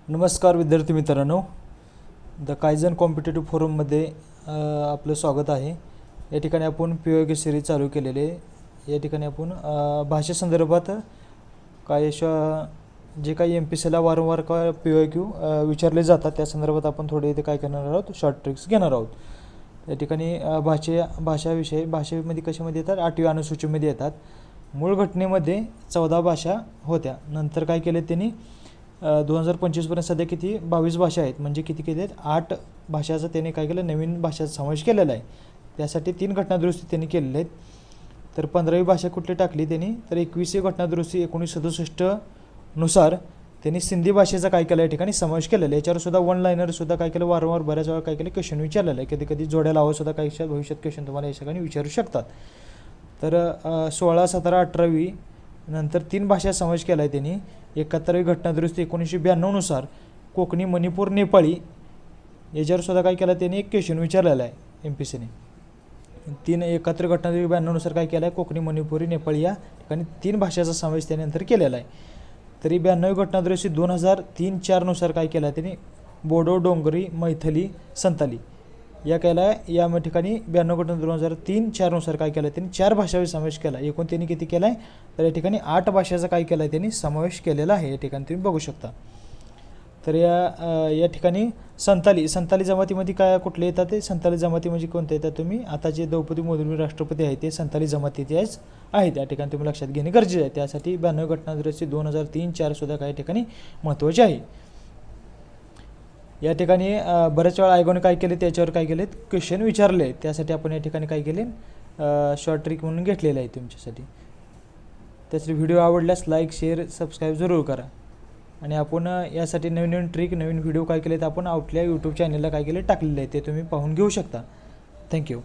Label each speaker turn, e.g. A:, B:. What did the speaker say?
A: नमस्कार विद्यार्थी मित्रांनो, द कायझन कॉम्पिटेटिव्ह फोरममध्ये आपलं स्वागत आहे। या ठिकाणी आपण पीओके सिरीज चालू केलेले आहे। या ठिकाणी आपण भाषेसंदर्भात काय जे काही एमपीसीला वारंवार काय पीओक्यू विचारले जातात त्या संदर्भात आपण थोडे इथे काय करणार आहोत, शॉर्ट ट्रिक्स घेणार आहोत। या ठिकाणी भाषेमध्ये कशामध्ये येतात, 8वी अनुसूचीमध्ये येतात। मूळ घटनेमध्ये 14 भाषा होत्या, नंतर काय केले त्यांनी 2025 पर्यंत सध्या किती 22 भाषा आहेत, म्हणजे किती केले आहेत 8 भाषाचा त्यांनी काय केलं, नवीन भाषाचा समावेश केलेला आहे। त्यासाठी 3 घटनादुरुस्ती त्यांनी केलेल्या आहेत। तर 15वी भाषा कुठली टाकली त्यांनी, तर 21वी घटनादुरुस्ती 1967 नुसार त्यांनी सिंधी भाषेचा काय केलं या ठिकाणी समावेश केलेला आहे। याच्यावर सुद्धा वन लाइनर सुद्धा काय केलं, वारंवार बऱ्याच वेळा काय केलं क्वेश्चन विचारलेलं आहे। कधी कधी जोड्या लावा सुद्धा काही भविष्यात क्वेश्चन तुम्हाला या ठिकाणी विचारू शकतात। तर 16, 17, 18वी नंतर 3 भाषा समावेश केला आहे त्यांनी। 71वी घटनादुरुस्ती 1992 नुसार कोकणी, मणिपूर, नेपाळी याच्यावर सुद्धा काय केलं त्यांनी एक क्वेश्चन विचारलेला आहे एमपीसीने। 71 घटनादुरुस्ती 92 नुसार काय केलं आहे, कोकणी, मणिपुरी, नेपाळी या ठिकाणी 3 भाषाचा समावेश त्यानंतर केलेला आहे। तरी 92वी घटनादुरुस्ती 2003-04 नुसार काय केलं आहे त्यांनी, बोडो, डोंगरी, मैथिली, संताली या केला आहे। या ठिकाणी 92 घटनादुरुस्ती 2003-04 नुसार काय केलं त्यांनी 4 भाषांचा समावेश केला। एकूण त्यांनी किती केला आहे, तर या ठिकाणी 8 भाषाचा काय केला आहे त्यांनी समावेश केलेला आहे। या ठिकाणी तुम्ही बघू शकता। तर या ठिकाणी संताली जमातीमध्ये काय कुठले येतात, ते संताली जमाती म्हणजे कोणते येतात, तुम्ही आता जे द्रौपदी मुर्मू राष्ट्रपती आहेत ते संताली जमातीचेच आहेत। या ठिकाणी तुम्ही लक्षात घेणे गरजेचे आहे। त्यासाठी 92 घटनादुरुस्ती 2003-04 सुद्धा काही ठिकाणी महत्त्वाचे आहे। या ठिकाणी बऱ्याच वेळा आयोगाने काय केले, त्याच्यावर काय केले क्वेश्चन विचारले, त्यासाठी आपण या ठिकाणी काय केले शॉर्ट ट्रिक म्हणून घेतलेले आहे तुमच्यासाठी। त्याचे व्हिडिओ आवडल्यास लाईक, शेअर, सबस्क्राईब जरूर करा। आणि आपण यासाठी नवीन नवीन ट्रिक, नवीन व्हिडिओ काय केले तर आपण आपल्या यूट्यूब चॅनलला काय केले टाकलेले आहे, ते तुम्ही पाहून घेऊ शकता। थँक्यू।